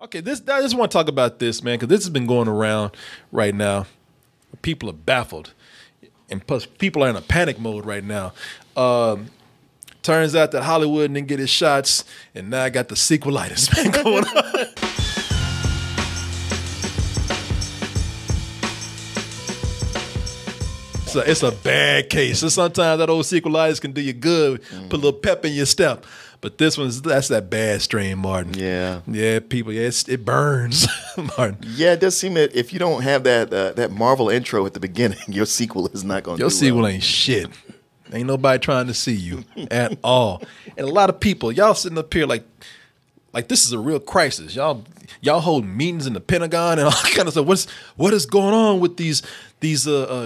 Okay, I just want to talk about this, man, because this has been going around right now. People are baffled, and plus people are in a panic mode right now. Turns out that Hollywood didn't get his shots, and now I got the sequelitis, man, going on. So it's a bad case. So sometimes that old sequelitis can do you good, put a little pep in your step. But this that's that bad strain, Martin. Yeah. Yeah, people, yeah, it burns, Martin. Yeah, it does seem that if you don't have that Marvel intro at the beginning, your sequel is not going to do Your sequel well. ain't shit. Ain't nobody trying to see you at all. And a lot of people, y'all sitting up here like this is a real crisis. Y'all hold meetings in the Pentagon and all kind of stuff. What is going on with these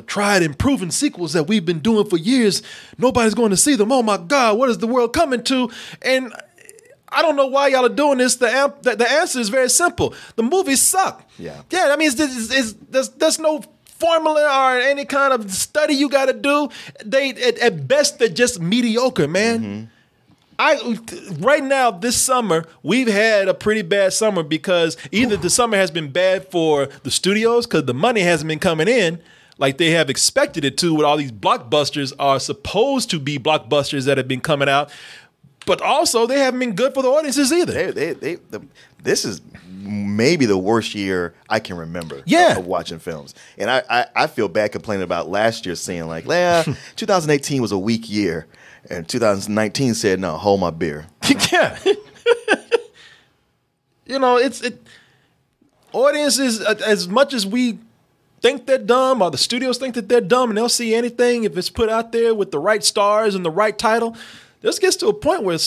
tried and proven sequels that we've been doing for years? Nobody's going to see them. Oh my God, what is the world coming to? And I don't know why y'all are doing this. The answer is very simple. The movies suck. Yeah. I mean, there's no formula or any kind of study you got to do. At best they're just mediocre, man. Right now, this summer, we've had a pretty bad summer because either the summer has been bad for the studios because the money hasn't been coming in like they have expected it to with all these blockbusters are supposed to be blockbusters that have been coming out, but also they haven't been good for the audiences either. This is maybe the worst year I can remember of watching films. And I feel bad complaining about last year saying like, 2018 was a weak year. And 2019 said, no, hold my beer. Yeah. You know, audiences, as much as we think they're dumb or the studios think that they're dumb and they'll see anything if it's put out there with the right stars and the right title, this gets to a point where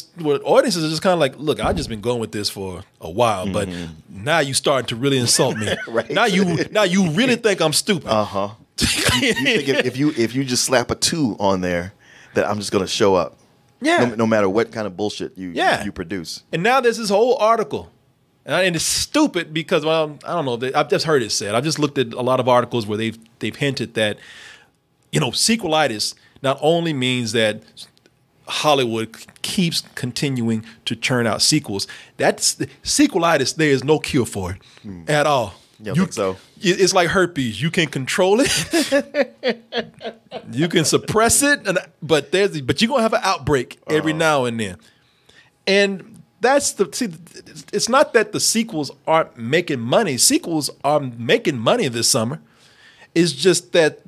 audiences are just kind of like, look, I've just been going with this for a while, but now you starting to really insult me. Right. Now you really think I'm stupid. You think if you just slap a 2 on there, that I'm just going to show up. Yeah. No matter what kind of bullshit you produce. And now there's this whole article. And it's stupid because, well, I don't know. I've just heard it said. I've just looked at a lot of articles where they've hinted that, sequelitis not only means that Hollywood keeps continuing to churn out sequels. That's sequelitis. There is no cure for it at all. Yeah, I think so. It's like herpes. You can control it. You can suppress it, but you're gonna have an outbreak every now and then. And it's not that the sequels aren't making money. Sequels are making money this summer. It's just that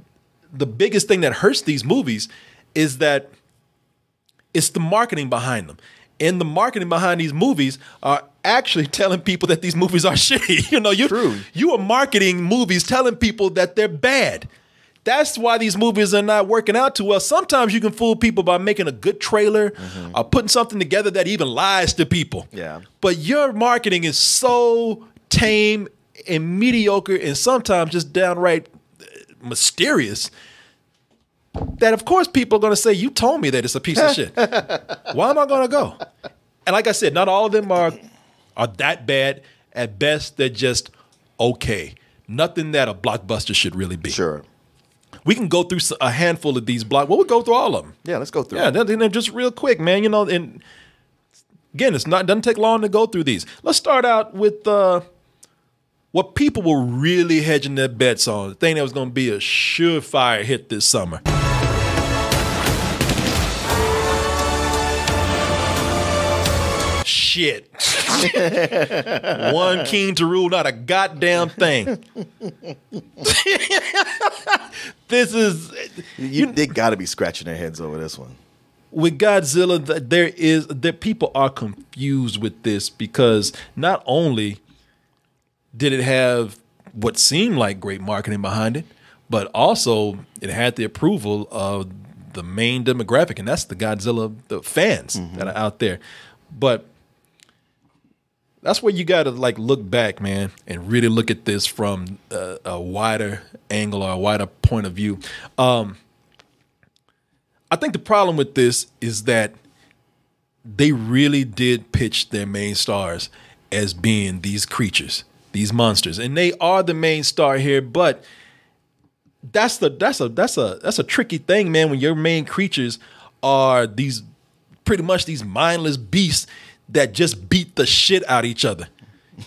the biggest thing that hurts these movies is that it's the marketing behind them. And the marketing behind these movies are actually telling people that these movies are shitty. You are marketing movies telling people that they're bad. That's why these movies are not working out too well. Sometimes you can fool people by making a good trailer or putting something together that even lies to people. Yeah. But your marketing is so tame and mediocre and sometimes just downright mysterious that of course people are going to say, you told me that it's a piece of shit. Why am I going to go? And like I said, not all of them are that bad. At best, they're just okay. Nothing that a blockbuster should really be. Sure. We can go through a handful of these Well, we'll go through all of them. Yeah, let's go through. Yeah, they're just real quick, man. And again, doesn't take long to go through these. Let's start out with what people were really hedging their bets on. The thing that was going to be a surefire hit this summer. Shit. One king to rule, not a goddamn thing. They got to be scratching their heads over this one. With Godzilla, people are confused with this because not only did it have what seemed like great marketing behind it, but also it had the approval of the main demographic, and that's the Godzilla, the fans that are out there. But that's where you got to look back, man, and really look at this from a wider angle or a wider point of view. I think the problem with this is that they really did pitch their main stars as being these creatures, these monsters, and they are the main star here. But that's a tricky thing, man. When your main creatures are pretty much these mindless beasts that just beat the shit out of each other.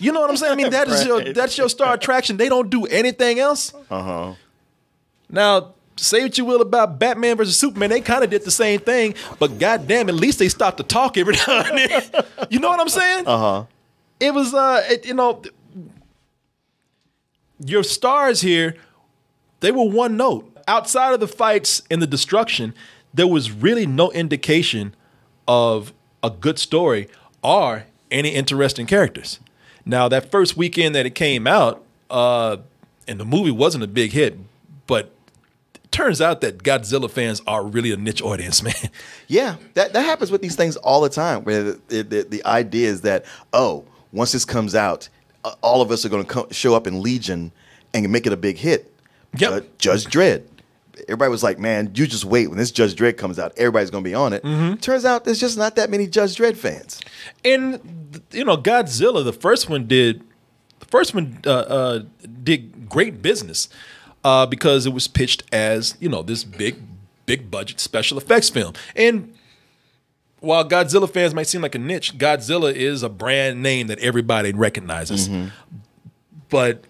You know what I'm saying? I mean, that's your star attraction. They don't do anything else. Now, say what you will about Batman versus Superman, they kind of did the same thing, but goddamn, at least they stopped to talk every now and then. You know what I'm saying? It was, you know, your stars here, they were one note. Outside of the fights and the destruction, there was really no indication of a good story or any interesting characters. Now, that first weekend that it came out, and the movie wasn't a big hit, but it turns out that Godzilla fans are really a niche audience, man. Yeah, that happens with these things all the time, where the idea is that, oh, once this comes out, all of us are going to show up in Legion and make it a big hit. Yep. Judge Dredd. Everybody was like, man, you just wait. When this Judge Dredd comes out, everybody's going to be on it. Turns out there's just not that many Judge Dredd fans. And, you know, Godzilla, the first one did great business because it was pitched as, you know, this big budget special effects film. And while Godzilla fans might seem like a niche, Godzilla is a brand name that everybody recognizes. But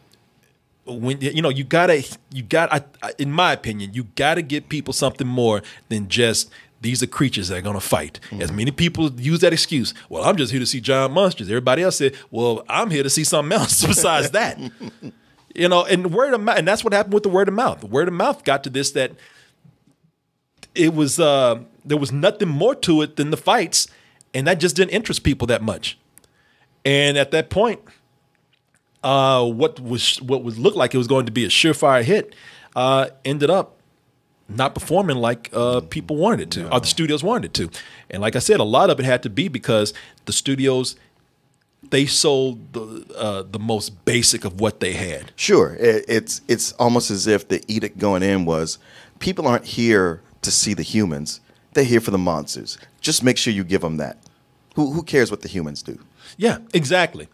when you know, you gotta, in my opinion, you gotta give people something more than just these are creatures that are gonna fight. As many people use that excuse. Well, I'm just here to see giant monsters. Everybody else said, well, I'm here to see something else besides that. You know, and word of mouth, and that's what happened with the word of mouth. The word of mouth got to this, that it was there was nothing more to it than the fights, and that just didn't interest people that much. And at that point, what looked like it was going to be a surefire hit ended up not performing like people wanted it to, or the studios wanted it to. And like I said, a lot of it had to be because the studios, they sold the most basic of what they had. Sure, it's almost as if the edict going in was, people aren't here to see the humans; they're here for the monsters. Just make sure you give them that. Who cares what the humans do? Yeah, exactly.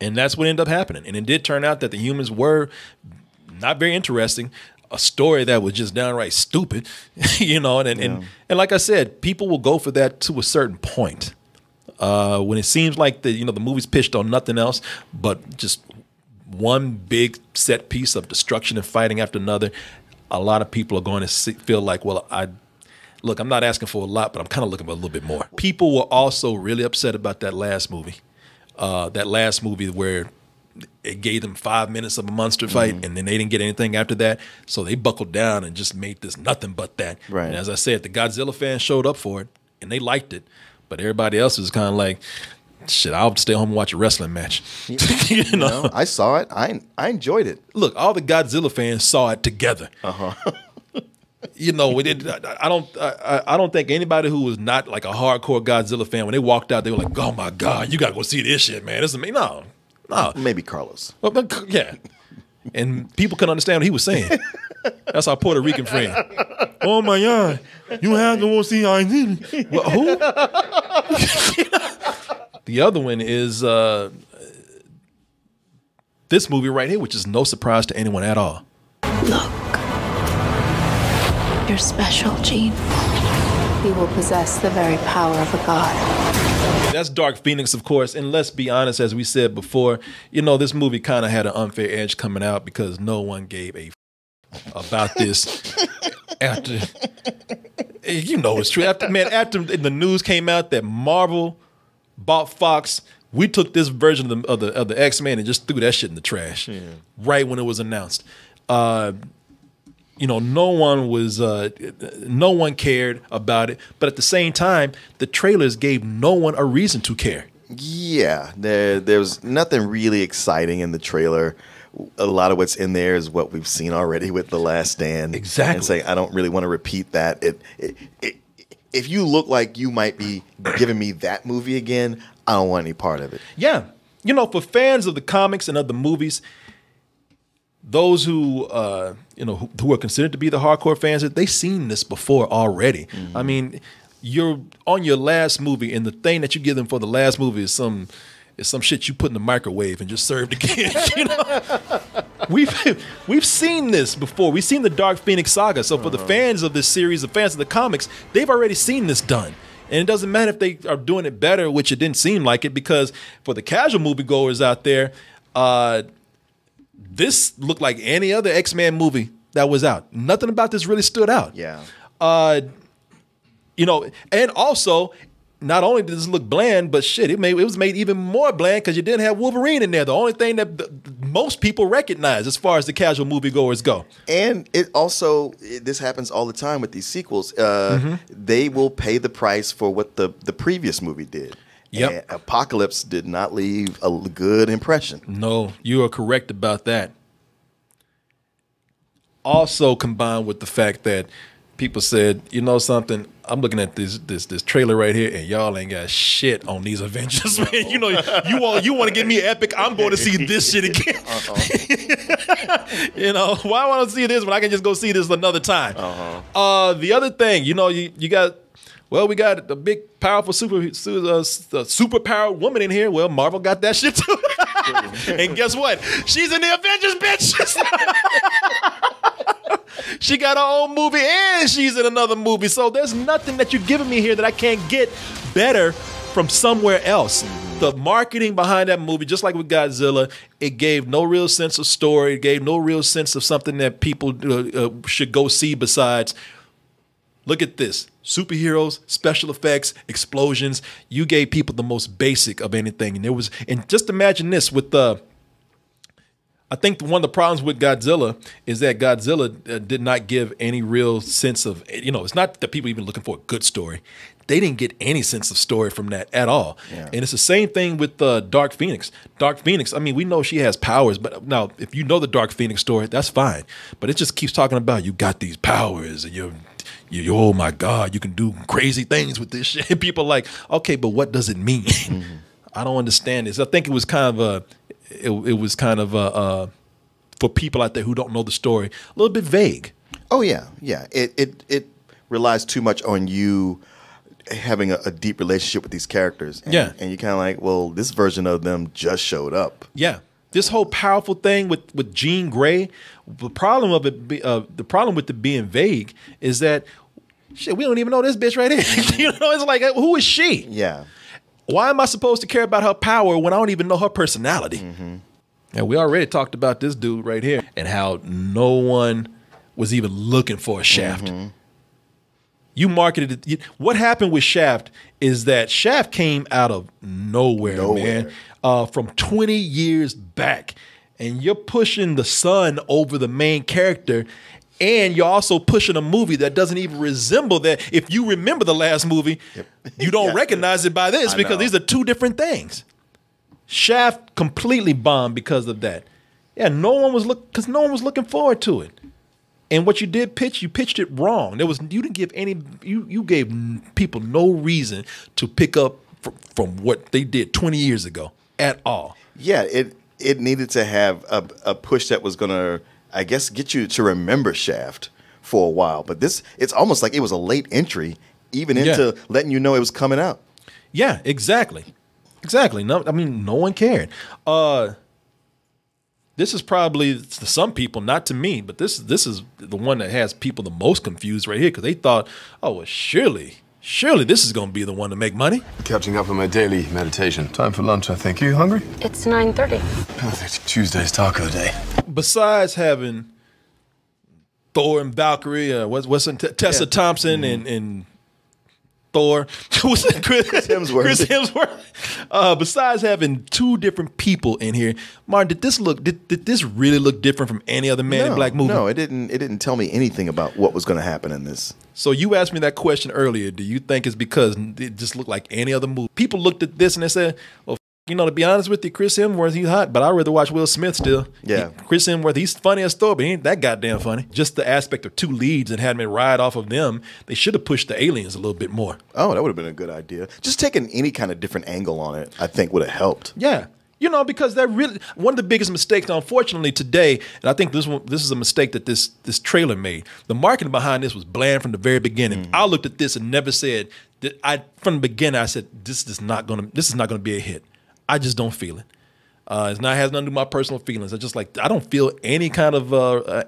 And that's what ended up happening. And it did turn out that the humans were not very interesting. A story that was just downright stupid, you know. And like I said, people will go for that to a certain point. When it seems like the movie's pitched on nothing else but just one big set piece of destruction and fighting after another, a lot of people are going to feel like, well, I'm not asking for a lot, but I'm kind of looking for a little bit more. People were also really upset about that last movie. Where it gave them 5 minutes of a monster fight, and then they didn't get anything after that. So they buckled down and just made this nothing but that. Right. And as I said, the Godzilla fans showed up for it, and they liked it. But everybody else was kind of like, shit, I'll stay home and watch a wrestling match. You know, I saw it. I enjoyed it. Look, all the Godzilla fans saw it together. You know, I don't think anybody who was not like a hardcore Godzilla fan, when they walked out, they were like, "Oh my God, you gotta go see this shit, man! This is me." No. Maybe Carlos. Yeah, and people couldn't understand what he was saying. That's our Puerto Rican friend. Oh my God, you have to go see Untitled. Well, who? The other one is this movie right here, which is no surprise to anyone at all. Look. You're special, Gene. You will possess the very power of a god. That's Dark Phoenix, of course. And let's be honest, as we said before, you know, this movie kind of had an unfair edge coming out because no one gave a about this after, you know, it's true. After the news came out that Marvel bought Fox, we took this version of the X-Men and just threw that shit in the trash right when it was announced. You know, no one cared about it. But at the same time, the trailers gave no one a reason to care. Yeah, there was nothing really exciting in the trailer. A lot of what's in there is what we've seen already with The Last Stand. Exactly. And say, I don't really want to repeat that. If you look like you might be giving me that movie again, I don't want any part of it. Yeah. You know, for fans of the comics and of the movies, those who who are considered to be the hardcore fans, they've seen this before already. I mean, you're on your last movie, and the thing that you give them for the last movie is some shit you put in the microwave and just served again. You know, we've seen this before. We've seen the Dark Phoenix saga. So for the fans of this series, the fans of the comics, they've already seen this done. And it doesn't matter if they are doing it better, which it didn't seem like it, because for the casual moviegoers out there, this looked like any other X-Men movie that was out. Nothing about this really stood out. Yeah. You know, and also, not only did this look bland, but shit, it was made even more bland because you didn't have Wolverine in there. The only thing that most people recognize as far as the casual moviegoers go. And this happens all the time with these sequels. They will pay the price for what the previous movie did. Yep. And Apocalypse did not leave a good impression. No, you are correct about that. Also combined with the fact that people said, you know something, I'm looking at this trailer right here, and y'all ain't got shit on these Avengers, man. You know, you want to give me epic, I'm going to see this shit again. You know, why want to see this when I can just go see this another time? The other thing, you know, we got a big, powerful, super-powered woman in here. Well, Marvel got that shit too. And guess what? She's in the Avengers, bitch. She got her own movie and she's in another movie. So there's nothing that you're giving me here that I can't get better from somewhere else. The marketing behind that movie, just like with Godzilla, it gave no real sense of story. It gave no real sense of something that people should go see besides, look at this. Superheroes, special effects, explosions. You gave people the most basic of anything. And just imagine this with I think one of the problems with Godzilla is that Godzilla did not give any real sense of, you know, it's not that people even looking for a good story. They didn't get any sense of story from that at all. Yeah. And it's the same thing with Dark Phoenix. Dark Phoenix, I mean, we know she has powers, but now if you know the Dark Phoenix story, that's fine. But it just keeps talking about you got these powers and you oh my God, you can do crazy things with this shit. People are like, okay, but what does it mean? I don't understand this. I think it was kind of for people out there who don't know the story, a little bit vague. Oh yeah. It relies too much on you having a deep relationship with these characters. And you're kind of like, well, this version of them just showed up. Yeah. This whole powerful thing with Jean Grey, the problem with it being vague is that shit, we don't even know this bitch right here. You know, it's like, who is she? Yeah. Why am I supposed to care about her power when I don't even know her personality? And we already talked about this dude right here and how no one was even looking for a Shaft. You marketed it. What happened with Shaft is that Shaft came out of nowhere. Man. From 20 years back. And you're pushing the son over the main character. And you're also pushing a movie that doesn't even resemble that. If you remember the last movie, you don't recognize it by this because these are two different things. Shaft completely bombed because of that. Yeah, no one was looking forward to it. And what you did pitch, you pitched it wrong. You didn't give you gave people no reason to pick up from what they did 20 years ago at all. Yeah, it needed to have a push that was going to, I guess, get you to remember Shaft for a while. But it's almost like it was a late entry, even into letting you know it was coming out. Yeah, exactly. No, I mean, no one cared. This is probably to some people, not to me, but this is the one that has people the most confused right here because they thought, oh, well, surely this is going to be the one to make money. Catching up on my daily meditation. Time for lunch, I think. You hungry? It's 9:30. Perfect. Tuesday's taco day. Besides having Thor and Valkyrie, Tessa Thompson and Thor, Chris Hemsworth. Besides having two different people in here, Martin, did this really look different from any other Man in Black movie? No, it didn't. It didn't tell me anything about what was going to happen in this. So you asked me that question earlier. Do you think it's because it just looked like any other movie? People looked at this and they said, well, you know, to be honest with you, Chris Hemsworth, he's hot, but I'd rather watch Will Smith still. Yeah. Chris Hemsworth, he's funny as Thor, but he ain't that goddamn funny. Just the aspect of two leads and having me ride off of them, they should have pushed the aliens a little bit more. Oh, that would have been a good idea. Just taking any kind of different angle on it, I think, would have helped. Yeah. You know, because they're really one of the biggest mistakes, unfortunately, today, and I think this is a mistake that this trailer made. The marketing behind this was bland from the very beginning. I looked at this and never said from the beginning. I said this is not going to be a hit. I just don't feel it. It's not has nothing to do with my personal feelings. I just like I don't feel any kind of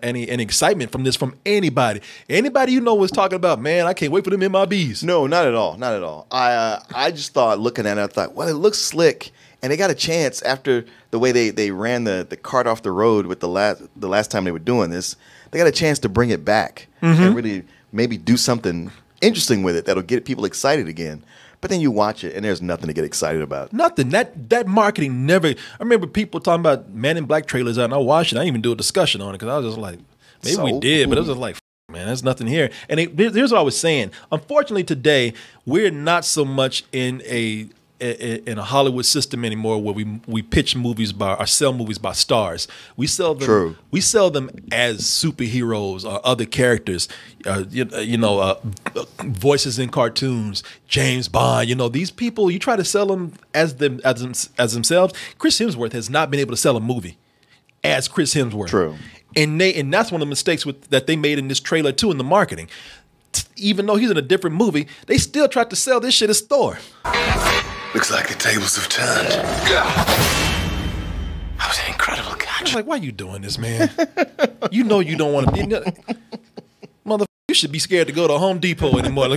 any excitement from this from anybody. Anybody you know was talking about, man, I can't wait for them MIBs. No, not at all. Not at all. I just thought looking at it, I thought, well, it looks slick, and they got a chance after the way they ran the cart off the road with the last time they were doing this. They got a chance to bring it back and really maybe do something interesting with it that'll get people excited again. But then you watch it, and there's nothing to get excited about. Nothing. That marketing never. I remember people talking about Man in Black trailers out, and I watched it. I didn't even do a discussion on it because I was just like, maybe we did, but it was just like, man, there's nothing here. And here's what I was saying. Unfortunately, today we're not so much in a Hollywood system anymore where we pitch movies or sell movies by stars. We sell them. True. We sell them as superheroes or other characters. Voices in cartoons, James Bond. These people. You try to sell them as themselves. Chris Hemsworth has not been able to sell a movie as Chris Hemsworth. True. And that's one of the mistakes that they made in this trailer too in the marketing. Even though he's in a different movie, they still tried to sell this shit as Thor. Looks like the tables have turned. That was an incredible catch. I was like, why are you doing this, man? You know you don't want to be. Motherfucker, you should be scared to go to Home Depot anymore.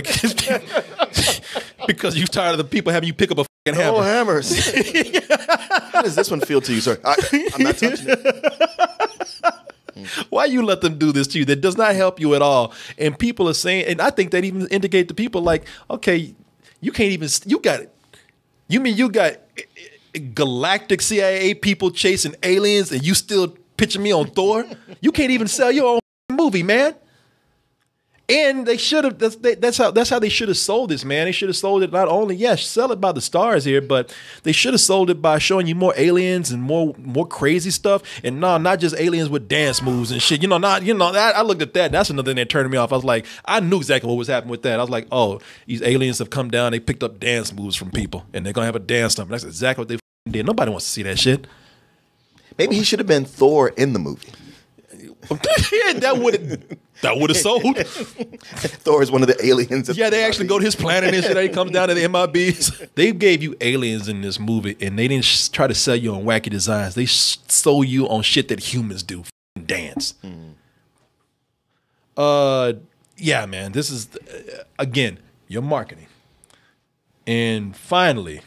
Because you're tired of the people having you pick up a fucking hammer. Oh, hammers. How does this one feel to you, sir? I'm not touching it. Why you let them do this to you? That does not help you at all. And people are saying, and I think that even indicate to people like, okay, you can't even, you got it. You mean you got galactic CIA people chasing aliens and you still pitching me on Thor? You can't even sell your own movie, man. And they should have. That's how they should have sold this, man. They should have sold it not only sell it by the stars here, but they should have sold it by showing you more aliens and more crazy stuff. And not just aliens with dance moves and shit. I looked at that. That's another thing that turned me off. I was like, I knew exactly what was happening with that. I was like, oh, these aliens have come down. They picked up dance moves from people, and they're gonna have a dance number. That's exactly what they did. Nobody wants to see that shit. Maybe he should have been Thor in the movie. That would have sold. Thor is one of the aliens. They actually go to his planet and shit. He comes down to the MIBs. They gave you aliens in this movie, and they didn't try to sell you on wacky designs. They sold you on shit that humans do. Dance. Yeah, man. This is again your marketing. And finally,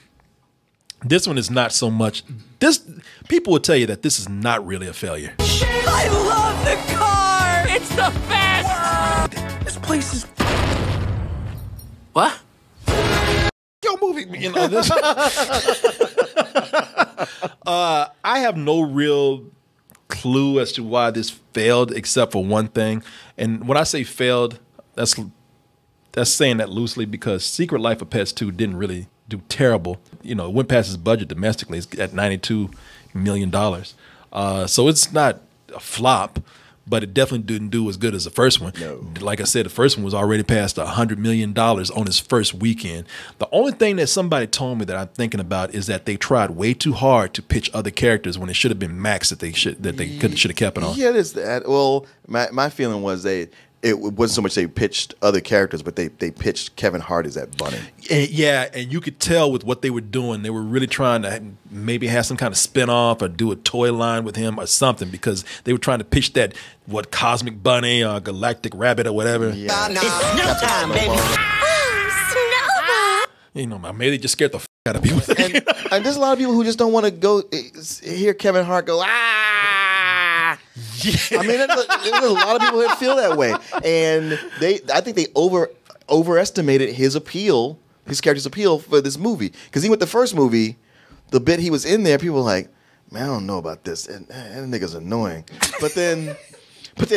this one is not so much. People will tell you that this is not really a failure. I love the car! It's the best! This place is... What? Yo, movie, this. I have no real clue as to why this failed, except for one thing. And when I say failed, that's saying that loosely because Secret Life of Pets 2 didn't really do terrible. It went past its budget domestically. It's at $92 million. So it's not a flop, but it definitely didn't do as good as the first one. No. Like I said, the first one was already past $100 million on its first weekend. The only thing that somebody told me that I'm thinking about is that they tried way too hard to pitch other characters when it should have been Max that they should have kept it on. Yeah, there's that. Well, my feeling was it wasn't so much they pitched other characters, but they pitched Kevin Hart as that bunny. And you could tell with what they were doing, they were really trying to maybe have some kind of spinoff or do a toy line with him or something because they were trying to pitch that, cosmic bunny or galactic rabbit or whatever. Yeah. It's no time, baby. Snowball! Maybe they just scared the f out of people. And there's a lot of people who just don't want to go hear Kevin Hart go, ah! Yeah. I mean, there's a lot of people that feel that way, and I think they overestimated his appeal, his character's appeal for this movie. Because even with the first movie, the bit he was in there, people were like, man, I don't know about this, and that nigga's annoying. But then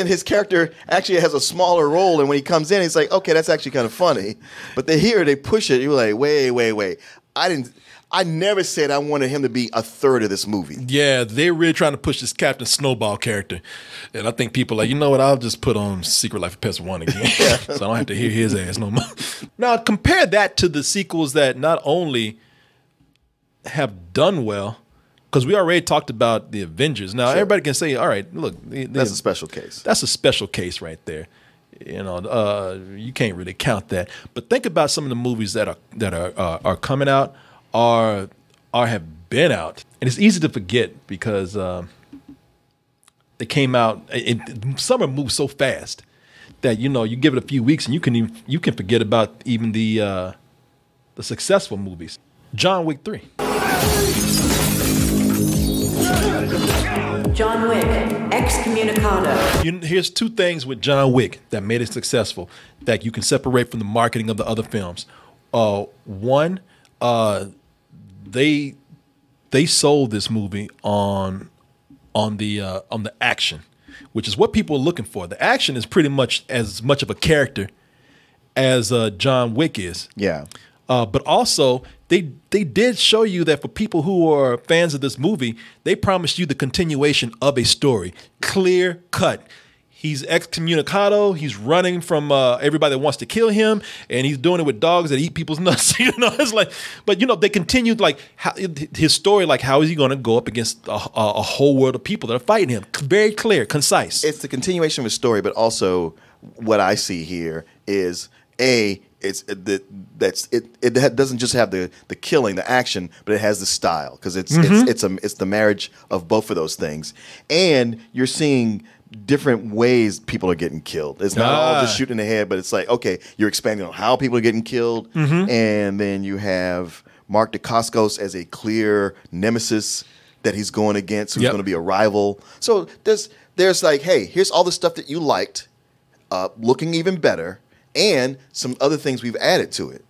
his character actually has a smaller role, and when he comes in, he's like, okay, that's actually kind of funny. But they push it. You're like, wait. I never said I wanted him to be a third of this movie. Yeah, they're really trying to push this Captain Snowball character. And I think people are like, you know what, I'll just put on Secret Life of Pets 1 again. So I don't have to hear his ass no more. Now, compare that to the sequels that not only have done well, because we already talked about the Avengers. Now, everybody can say, all right, look. That's a special case. That's a special case right there. You can't really count that. But think about some of the movies that are coming out or have been out, and it's easy to forget because they came out. Summer moves so fast that you give it a few weeks and you can forget about even the successful movies. John Wick 3. John Wick, excommunicado. Here's two things with John Wick that made it successful that you can separate from the marketing of the other films. One, they sold this movie on the action, which is what people are looking for. The action is pretty much as much of a character as John Wick is. Yeah. But also, they did show you that for people who are fans of this movie, they promised you the continuation of a story. Clear cut. He's excommunicado. He's running from everybody that wants to kill him, and he's doing it with dogs that eat people's nuts. It's like, but they continued like his story. Like, how is he going to go up against a whole world of people that are fighting him? Very clear, concise. It's the continuation of a story, but also what I see here is it doesn't just have the killing, the action, but it has the style because it's the marriage of both of those things, and you're seeing different ways people are getting killed. It's not all just shooting in the head, but it's like, okay, you're expanding on how people are getting killed, and then you have Mark Dacascos as a clear nemesis that he's going against, who's going to be a rival. So there's like, hey, here's all the stuff that you liked, looking even better, and some other things we've added to it.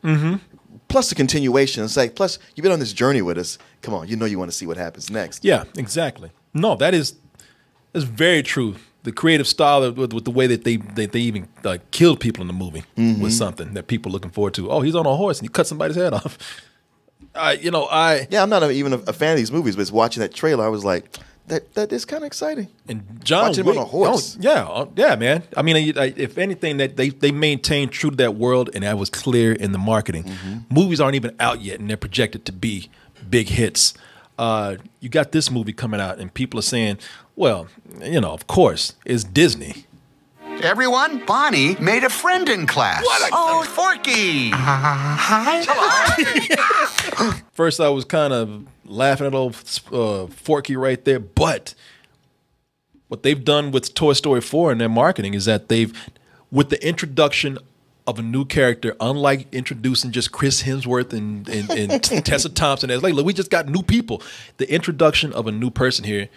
Plus the continuation. It's like, plus you've been on this journey with us. Come on, you want to see what happens next. Yeah, exactly. No, that's very true. The creative style with the way that they even killed people in the movie was something that people are looking forward to. Oh, he's on a horse and he cut somebody's head off. I'm not even a fan of these movies, but watching that trailer, I was like, that is kind of exciting. And John watching him on a horse. Yeah, man. I mean, if anything, that they maintained true to that world, and that was clear in the marketing. Movies aren't even out yet, and they're projected to be big hits. You got this movie coming out, and people are saying, well, of course, it's Disney. Everyone, Bonnie made a friend in class. Oh, Forky. Hi. Hello. First, I was kind of laughing at old Forky right there, but what they've done with Toy Story 4 in their marketing is that with the introduction of a new character, unlike introducing just Chris Hemsworth and Tessa Thompson, it's like, look, we just got new people. The introduction of a new person here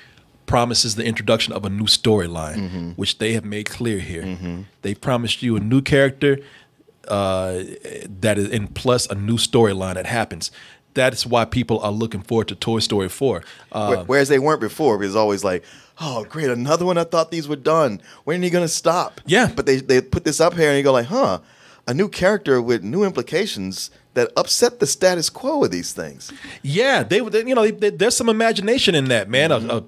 promises the introduction of a new storyline, which they have made clear here. They promised you a new character that is, and plus a new storyline that happens. That's why people are looking forward to Toy Story 4. Whereas they weren't before. It was always like, oh, great, another one. I thought these were done. When are you going to stop? Yeah. But they put this up here and you go like, a new character with new implications that upset the status quo of these things. Yeah, there's some imagination in that, man. A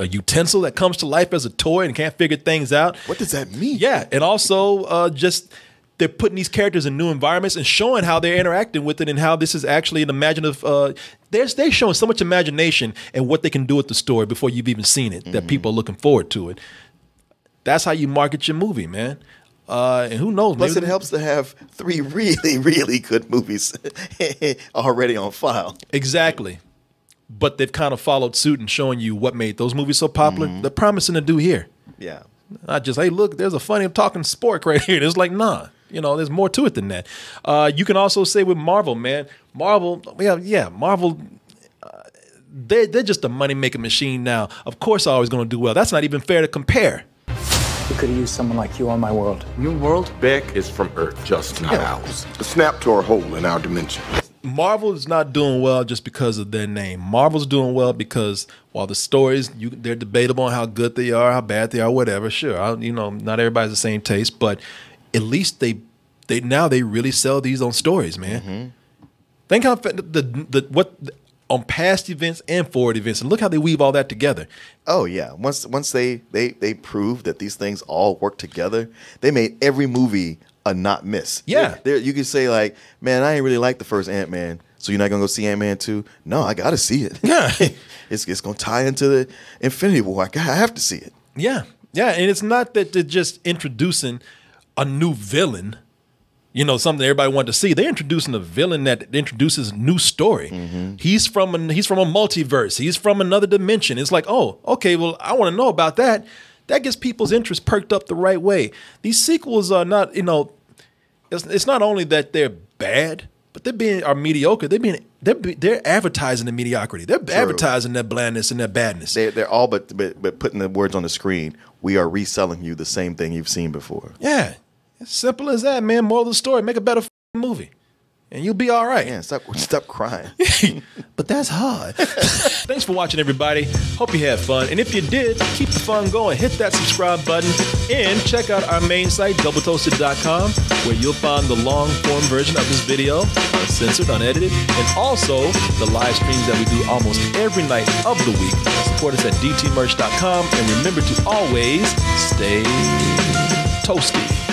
utensil that comes to life as a toy and can't figure things out. What does that mean? Yeah, and also just they're putting these characters in new environments and showing how they're interacting with it and how this is actually an imaginative. They're showing so much imagination and what they can do with the story before you've even seen it. That people are looking forward to it. That's how you market your movie, man. And who knows? Plus, it helps to have 3 really, really good movies already on file. Exactly. But they've kind of followed suit and showing you what made those movies so popular. They're promising to do here. Yeah. Not just, hey, look, there's a funny talking spork right here. It's like, nah. There's more to it than that. You can also say with Marvel, man. Marvel, Marvel, they're just a money-making machine now. Of course they're always going to do well. That's not even fair to compare. We could have used someone like you on my world. Your world? Beck is from Earth, just not ours. A snap to our hole in our dimension. Marvel is not doing well just because of their name. Marvel's doing well because while the stories, they're debatable on how good they are, how bad they are, whatever. Sure, not everybody's the same taste, but at least they really sell these on stories, man. Think how on past events and forward events, and look how they weave all that together. Oh yeah, once they proved that these things all work together, they made every movie a not miss. Yeah, you could say like, man, I ain't really like the first Ant-Man, so you're not gonna go see Ant-Man 2? No, I gotta see it. Yeah, it's gonna tie into the Infinity War. I have to see it. Yeah, and it's not that they're just introducing a new villain. you know, something everybody wanted to see. They're introducing a villain that introduces a new story. He's from a multiverse. He's from another dimension. It's like, oh, okay, well, I want to know about that. That gets people's interest perked up the right way. These sequels are not, you know, it's not only that they're bad, but are mediocre. They're advertising the mediocrity. They're advertising their blandness and their badness. They're all but putting the words on the screen. We are reselling you the same thing you've seen before. Yeah. As simple as that, man. Moral of the story, make a better movie. And you'll be all right. Yeah, stop crying. But that's hard. Thanks for watching, everybody. Hope you had fun. And if you did, keep the fun going. Hit that subscribe button and check out our main site, doubletoasted.com, where you'll find the long-form version of this video, uncensored, unedited, and also the live streams that we do almost every night of the week. Support us at dtmerch.com, and remember to always stay toasty.